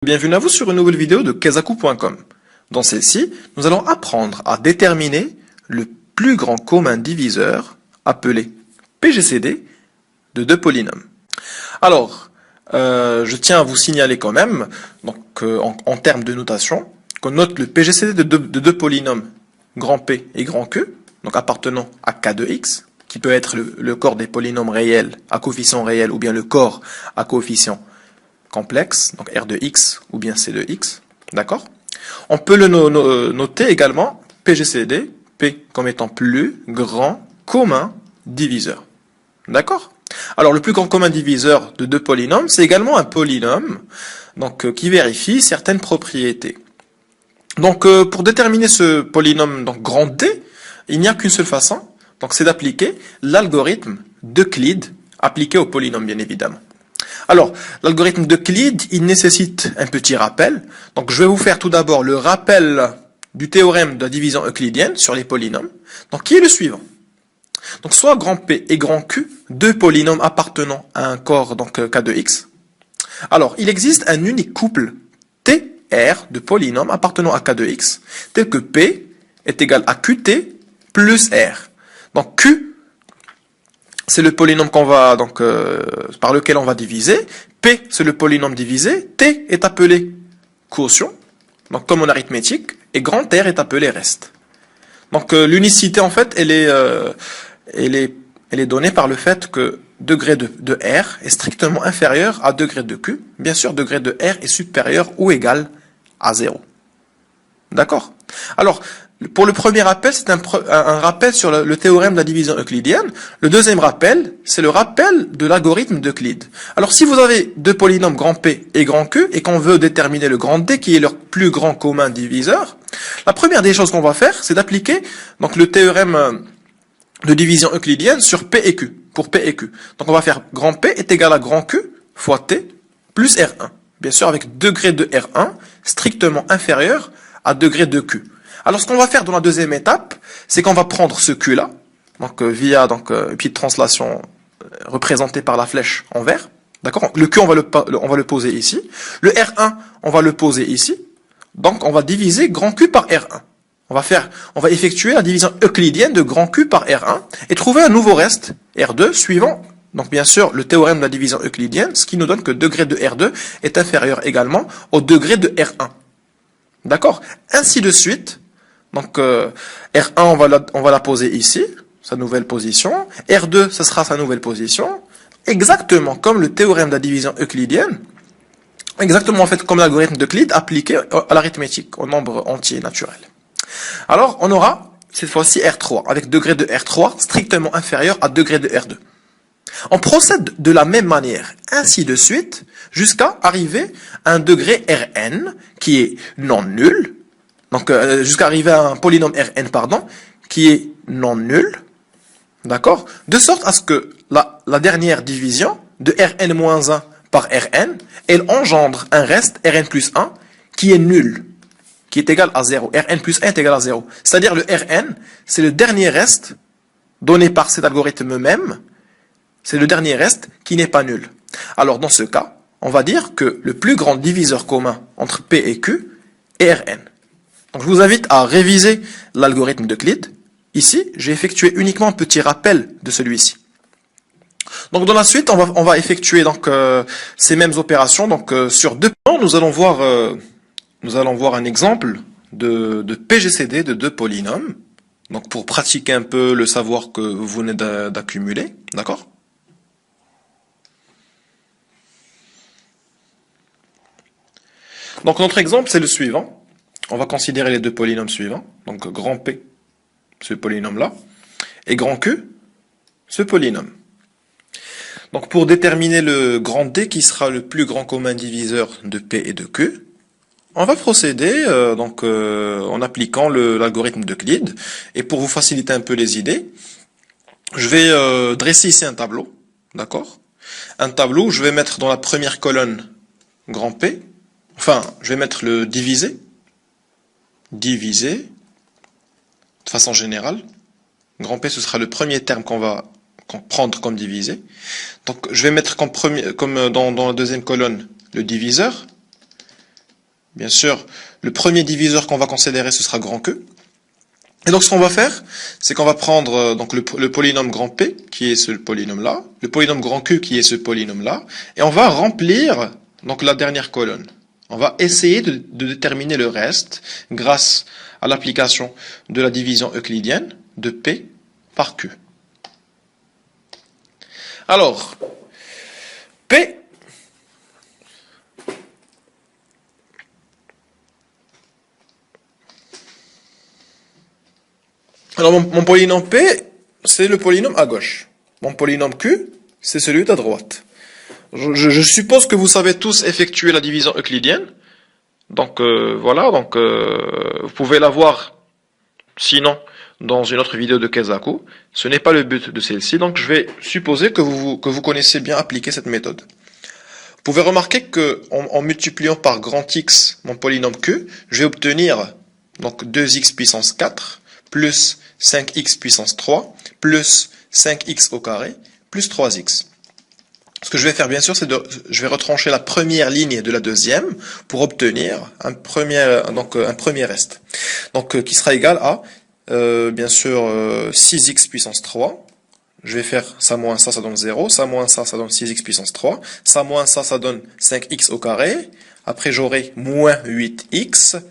Bienvenue à vous sur une nouvelle vidéo de Kezaku.com. Dans celle-ci, nous allons apprendre à déterminer le plus grand commun diviseur, appelé PGCD, de deux polynômes. Alors, je tiens à vous signaler quand même, donc en termes de notation, qu'on note le PGCD de deux polynômes, grand P et grand Q, donc appartenant à K de X, qui peut être le corps des polynômes réels à coefficient réel ou bien le corps à coefficient complexe, donc R de X ou bien C de X, d'accord? On peut le noter également PGCD, P comme étant plus grand commun diviseur, d'accord? Alors le plus grand commun diviseur de deux polynômes, c'est également un polynôme donc, qui vérifie certaines propriétés. Donc pour déterminer ce polynôme donc grand D, il n'y a qu'une seule façon, donc c'est d'appliquer l'algorithme d'Euclide appliqué au polynôme bien évidemment. Alors, l'algorithme d'Euclide, il nécessite un petit rappel. Donc, je vais vous faire tout d'abord le rappel du théorème de la division euclidienne sur les polynômes. Donc, qui est le suivant. Donc, soit grand P et grand Q, deux polynômes appartenant à un corps, donc K de X. Alors, il existe un unique couple TR de polynômes appartenant à K de X, tel que P est égal à QT plus R. Donc, Q, c'est le polynôme qu'on va donc par lequel on va diviser. P, c'est le polynôme divisé. T est appelé quotient, donc comme en arithmétique, et grand R est appelé reste. Donc l'unicité en fait, elle est donnée par le fait que degré de R est strictement inférieur à degré de Q. Bien sûr, degré de R est supérieur ou égal à 0. D'accord? Alors, pour le premier rappel, c'est un rappel sur le théorème de la division euclidienne. Le deuxième rappel, c'est le rappel de l'algorithme d'Euclide. Alors, si vous avez deux polynômes grand P et grand Q, et qu'on veut déterminer le grand D, qui est leur plus grand commun diviseur, la première des choses qu'on va faire, c'est d'appliquer donc le théorème de division euclidienne sur P et Q, pour P et Q. Donc, on va faire grand P est égal à grand Q fois T plus R1. Bien sûr, avec degré de R1 strictement inférieur à degré de Q. Alors, ce qu'on va faire dans la deuxième étape, c'est qu'on va prendre ce Q-là, donc via une petite translation représentée par la flèche en vert, d'accord? Le Q, on va le poser ici. Le R1, on va le poser ici. Donc, on va diviser grand Q par R1. On va effectuer la division euclidienne de grand Q par R1 et trouver un nouveau reste, R2, suivant, donc bien sûr, le théorème de la division euclidienne, ce qui nous donne que degré de R2 est inférieur également au degré de R1. D'accord? Ainsi de suite. Donc, R1, on va la poser ici, sa nouvelle position. R2, ce sera sa nouvelle position. Exactement comme le théorème de la division euclidienne. Exactement, en fait, comme l'algorithme d'Euclide appliqué à l'arithmétique, au nombre entier naturel. Alors, on aura, cette fois-ci, R3, avec degré de R3 strictement inférieur à degré de R2. On procède de la même manière, ainsi de suite, jusqu'à arriver à un degré Rn, qui est non nul. Donc, jusqu'à arriver à un polynôme Rn, qui est non nul, d'accord? De sorte à ce que la dernière division de Rn-1 par Rn, elle engendre un reste Rn plus 1 qui est nul, qui est égal à 0. Rn plus 1 est égal à 0. C'est-à-dire le Rn, c'est le dernier reste donné par cet algorithme même, c'est le dernier reste qui n'est pas nul. Alors, dans ce cas, on va dire que le plus grand diviseur commun entre P et Q est Rn. Donc, je vous invite à réviser l'algorithme d'Euclide. Ici, j'ai effectué uniquement un petit rappel de celui-ci. Donc, dans la suite, on va effectuer donc ces mêmes opérations. Donc, sur deux plans, nous allons voir un exemple de PGCD de deux polynômes. Donc, pour pratiquer un peu le savoir que vous venez d'accumuler, d'accord? Donc, notre exemple, c'est le suivant. On va considérer les deux polynômes suivants. Donc, grand P, ce polynôme-là, et grand Q, ce polynôme. Donc, pour déterminer le grand D, qui sera le plus grand commun diviseur de P et de Q, on va procéder en appliquant l'algorithme d'Euclide. Et pour vous faciliter un peu les idées, je vais dresser ici un tableau, d'accord? Un tableau où je vais mettre dans la première colonne grand P, enfin, je vais mettre le divisé, de façon générale. Grand P, ce sera le premier terme qu'on va prendre comme divisé. Donc, je vais mettre comme dans la deuxième colonne le diviseur. Bien sûr, le premier diviseur qu'on va considérer, ce sera grand Q. Et donc, ce qu'on va faire, c'est qu'on va prendre donc le polynôme grand P, qui est ce polynôme-là, le polynôme grand Q, qui est ce polynôme-là, et on va remplir donc la dernière colonne. On va essayer de déterminer le reste grâce à l'application de la division euclidienne de P par Q. Alors, P, alors mon polynôme P, c'est le polynôme à gauche. Mon polynôme Q, c'est celui à droite. Je suppose que vous savez tous effectuer la division euclidienne. Donc voilà, donc vous pouvez la voir sinon dans une autre vidéo de Kesaku. Ce n'est pas le but de celle-ci, donc je vais supposer que vous connaissez bien appliquer cette méthode. Vous pouvez remarquer que en multipliant par grand X mon polynôme Q, je vais obtenir donc 2x puissance 4 plus 5x puissance 3 plus 5x au carré plus 3x. Ce que je vais faire, bien sûr, c'est je vais retrancher la première ligne de la deuxième pour obtenir un premier reste. Donc, qui sera égal à, bien sûr, 6x puissance 3. Je vais faire ça moins ça donne 0. Ça moins ça donne 6x puissance 3. Ça moins ça donne 5x au carré. Après, j'aurai moins 8x.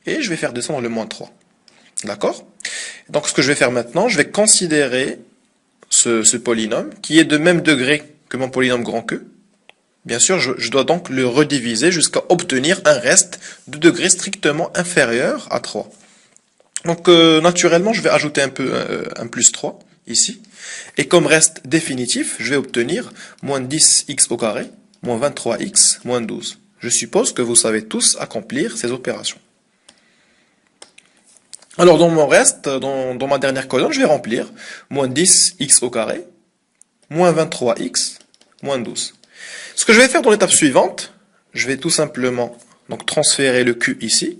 Et je vais faire descendre le moins 3. D'accord? Donc, ce que je vais faire maintenant, je vais considérer ce polynôme qui est de même degré que mon polynôme grand Q. Bien sûr, je dois donc le rediviser jusqu'à obtenir un reste de degré strictement inférieur à 3. Donc, naturellement, je vais ajouter un plus 3 ici. Et comme reste définitif, je vais obtenir moins 10x au carré, moins 23x, moins 12. Je suppose que vous savez tous accomplir ces opérations. Alors, dans mon reste, dans ma dernière colonne, je vais remplir moins 10x au carré, moins 23x, moins 12. Ce que je vais faire dans l'étape suivante, je vais tout simplement donc transférer le Q ici.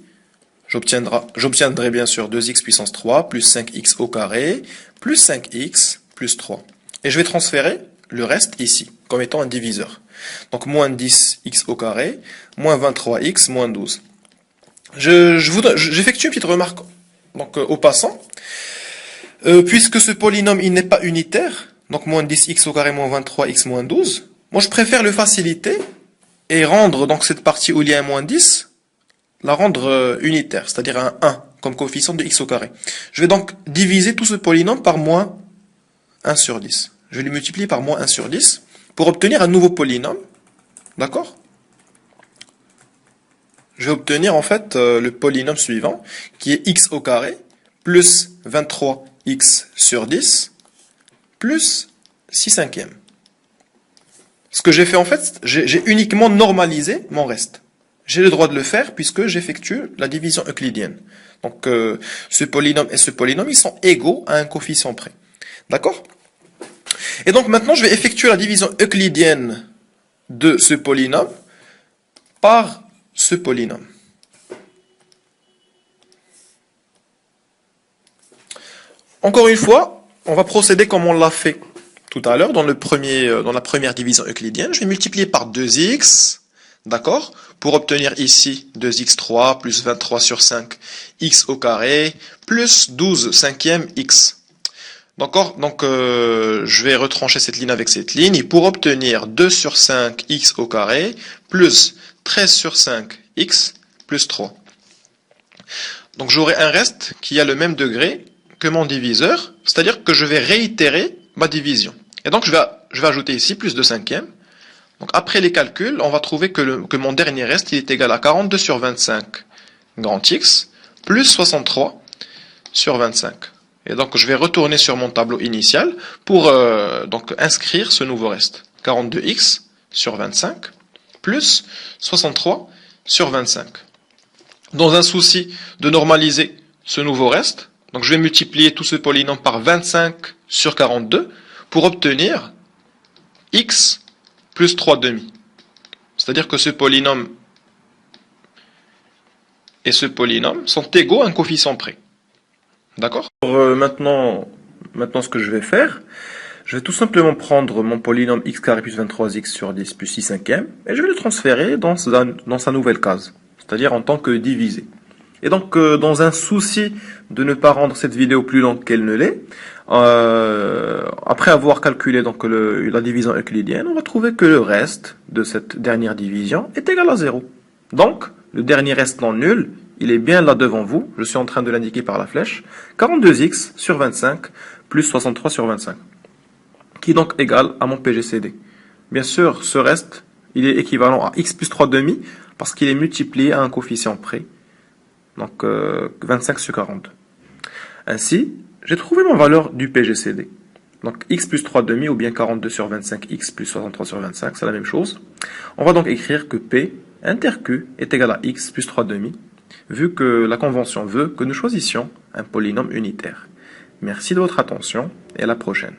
J'obtiendrai bien sûr 2x puissance 3 plus 5x au carré plus 5x plus 3. Et je vais transférer le reste ici, comme étant un diviseur. Donc moins 10x au carré, moins 23x, moins 12. J'effectue une petite remarque donc, au passant. Puisque ce polynôme il n'est pas unitaire, donc moins 10x au carré moins 23x moins 12, moi je préfère le faciliter et rendre donc cette partie où il y a un moins 10, la rendre unitaire, c'est-à-dire un 1 comme coefficient de x au carré. Je vais donc diviser tout ce polynôme par moins 1 sur 10. Je vais le multiplier par moins 1 sur 10 pour obtenir un nouveau polynôme. D'accord? Je vais obtenir en fait le polynôme suivant qui est x au carré plus 23x sur 10 plus 6 cinquièmes. Ce que j'ai fait en fait, j'ai uniquement normalisé mon reste. J'ai le droit de le faire puisque j'effectue la division euclidienne. Donc ce polynôme et ce polynôme, ils sont égaux à un coefficient près. D'accord? Et donc maintenant, je vais effectuer la division euclidienne de ce polynôme par ce polynôme. Encore une fois, on va procéder comme on l'a fait tout à l'heure dans la première division euclidienne. Je vais multiplier par 2x, d'accord, pour obtenir ici 2x3 plus 23 sur 5 x au carré plus 12 cinquièmes x. D'accord, donc je vais retrancher cette ligne avec cette ligne et pour obtenir 2 sur 5 x au carré plus 13 sur 5 x plus 3. Donc j'aurai un reste qui a le même degré que mon diviseur, c'est-à-dire que je vais réitérer ma division. Et donc je vais ajouter ici plus de cinquième. Donc après les calculs, on va trouver que mon dernier reste il est égal à 42 sur 25 grand X plus 63 sur 25. Et donc je vais retourner sur mon tableau initial pour donc inscrire ce nouveau reste. 42x sur 25 plus 63 sur 25. Dans un souci de normaliser ce nouveau reste, donc je vais multiplier tout ce polynôme par 25 sur 42 pour obtenir x plus 3 demi. C'est-à-dire que ce polynôme et ce polynôme sont égaux à un coefficient près. D'accord? Maintenant, ce que je vais faire, je vais tout simplement prendre mon polynôme x carré plus 23x sur 10 plus 6 cinquièmes et je vais le transférer dans sa nouvelle case. c'est-à-dire en tant que divisé. Et donc, dans un souci de ne pas rendre cette vidéo plus longue qu'elle ne l'est, après avoir calculé donc la division euclidienne, on va trouver que le reste de cette dernière division est égal à 0. Donc, le dernier reste non nul, il est bien là devant vous, je suis en train de l'indiquer par la flèche, 42x sur 25 plus 63 sur 25, qui est donc égal à mon PGCD. Bien sûr, ce reste, il est équivalent à x plus 3 demi, parce qu'il est multiplié à un coefficient près. Donc 25 sur 42. Ainsi, j'ai trouvé ma valeur du PGCD. Donc x plus 3 demi ou bien 42 sur 25, x plus 63 sur 25, c'est la même chose. On va donc écrire que P inter Q est égal à x plus 3 demi, vu que la convention veut que nous choisissions un polynôme unitaire. Merci de votre attention et à la prochaine.